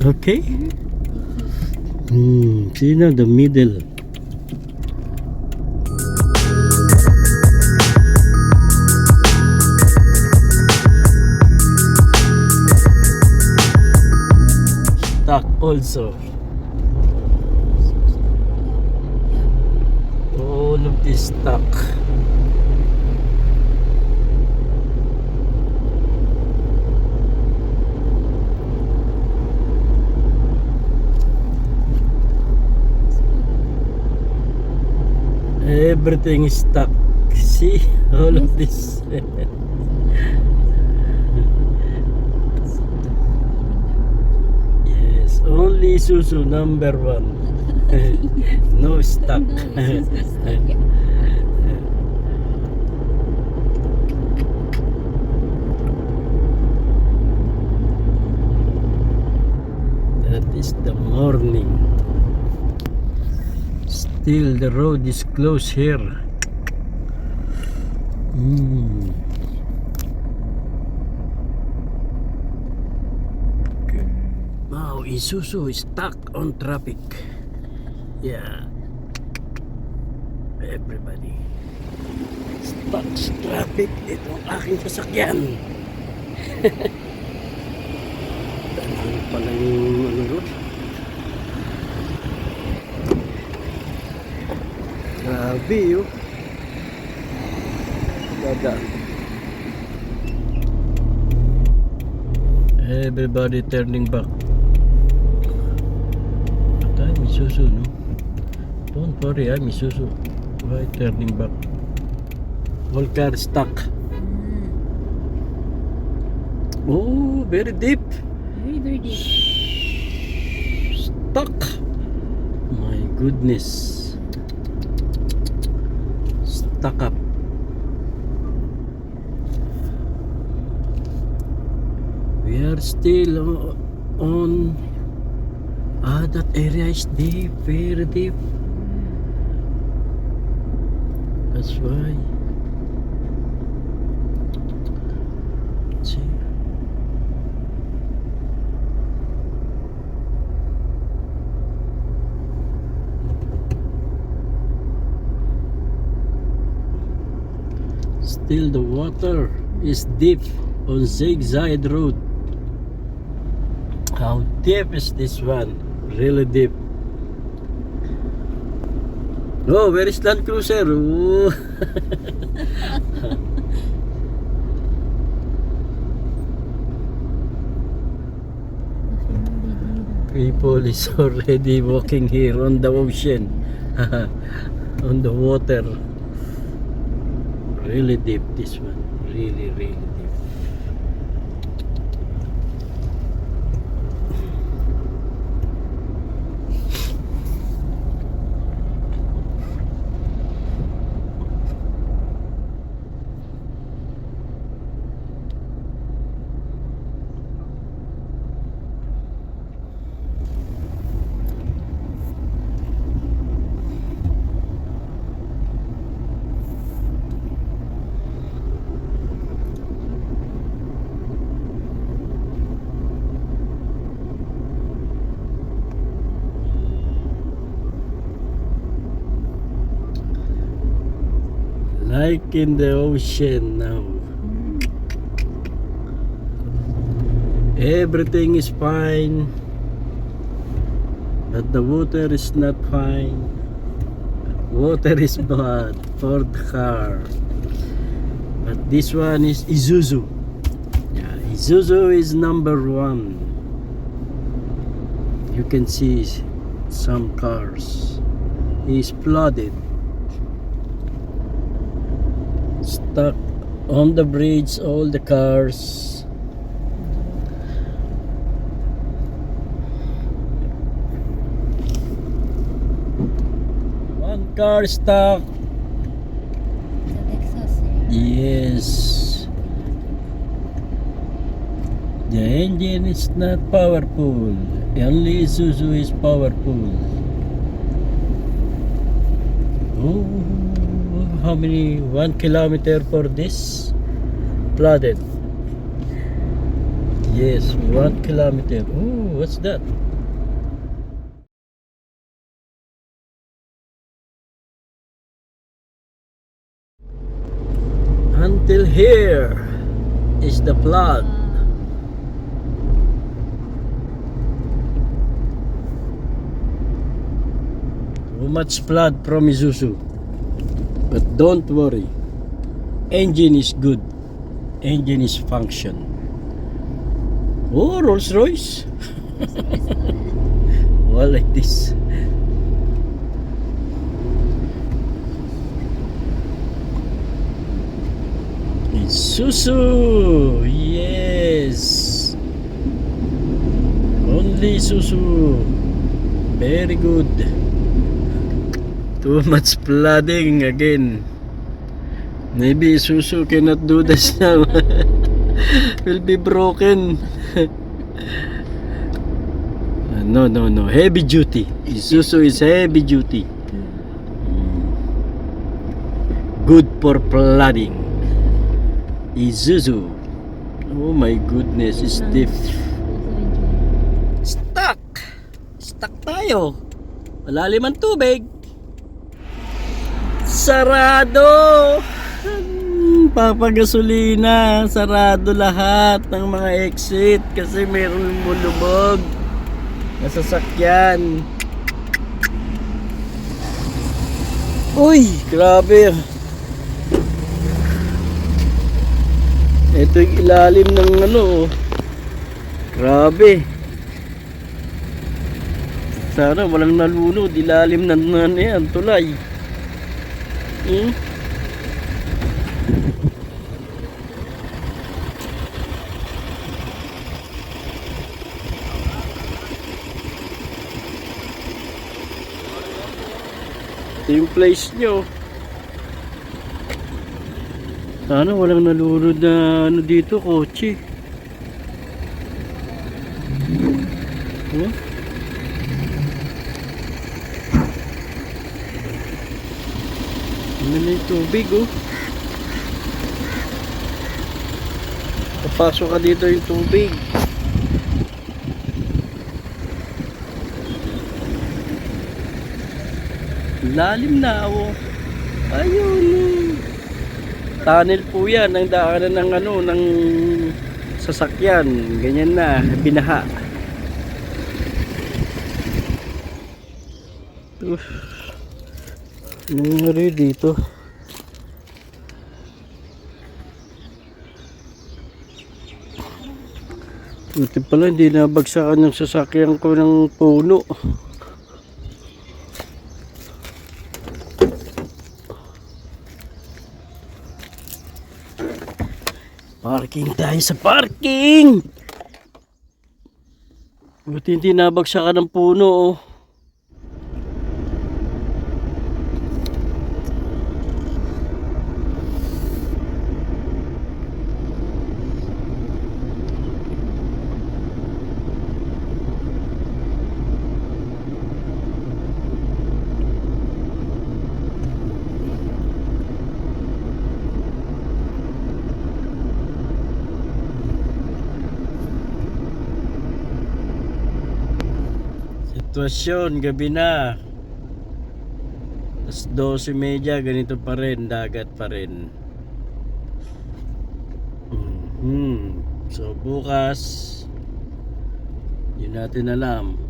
Okay. See now the middle. Stuck also. All of this stuck. Everything is stuck. See all of this. Yes, only Isuzu number 1. No stuck. That is the morning. Still the road is closed here. Wow, Isuzu is stuck on traffic. Yeah. Everybody stuck sa traffic. Ito ang aking sasakyan. Ano pala yung road? Grabe yun. Dadaan. Everybody turning back. But I'm Isuzu, no? Don't worry, I'm Isuzu. Why turning back? All cars stuck. Oh, very deep. Very deep. Stuck. My goodness. Stuck up. We are still on. That area is deep, very deep. That's why. See. Still the water is deep on Zigzag Road. How deep is this one? Really deep. Oh, where is Land Cruiser? Oh. People is already walking here on the ocean. On the water. Really deep, this one. Really deep. Like in the ocean now. Everything is fine, but the water is not fine. Water is bad for the car. But this one is Isuzu. Yeah, Isuzu is number 1. You can see some cars is flooded. Stuck on the bridge, all the cars. One car stuck. The Lexus. Yes. The engine is not powerful. Only Isuzu is powerful. Oh. How many 1 kilometer for this? flooded. Yes, 1 kilometer. Oh, what's that? Until here is the flood. Too much flood from Isuzu. But don't worry. Engine is good. Engine is function. Oh, Rolls Royce. Well, like this. Isuzu. Yes. Only Isuzu. Very good. Too much flooding again. Maybe Isuzu cannot do this now. Will be broken. No. Heavy duty. Isuzu is heavy duty. Good for flooding. Isuzu. Oh my goodness, stiff. Stuck tayo. Malalim ang tubig. Sarado. Papagasolina. Sarado lahat ng mga exit kasi mayroong lumulubog na sasakyan. Uy, grabe. Ito yung ilalim ng ano. Grabe. Sana walang nalunod. Ilalim ng yan, tulay. Ito yung place nyo. Sana walang nalunod na ano dito, kotse. Ano na yung tubig, oh. Papasok ka dito yung tubig. Lalim na, oh. Ayun. Tunnel po yan ang daanan ng ano, ng sasakyan. Ganyan na, binaha. Ano nangyari dito? Buti pala hindi nabagsakan yung sasakyan ko ng puno. Parking tayo sa parking. Buti hindi nabagsakan ng puno, oh. Sitwasyon, gabi na. Alas 12:30, ganito pa rin, dagat pa rin. So bukas, hindi natin alam.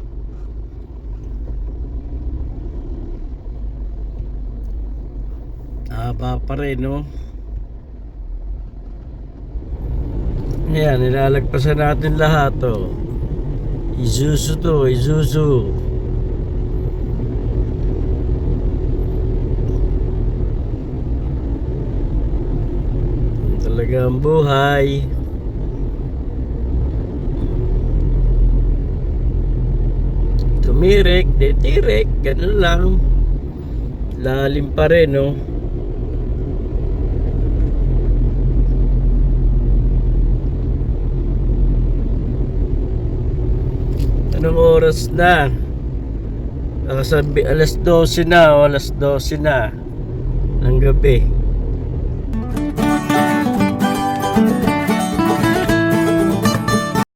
Haba pa rin, no? Ayan, nilalagpasan natin lahat, oh. Isuzu to, Isuzu. Talaga ang buhay. Tumirik, detirik, ganun lang. Lalim pa rin, no? Anong oras na? Nakasabi alas 12 na o alas 12 na ng gabi.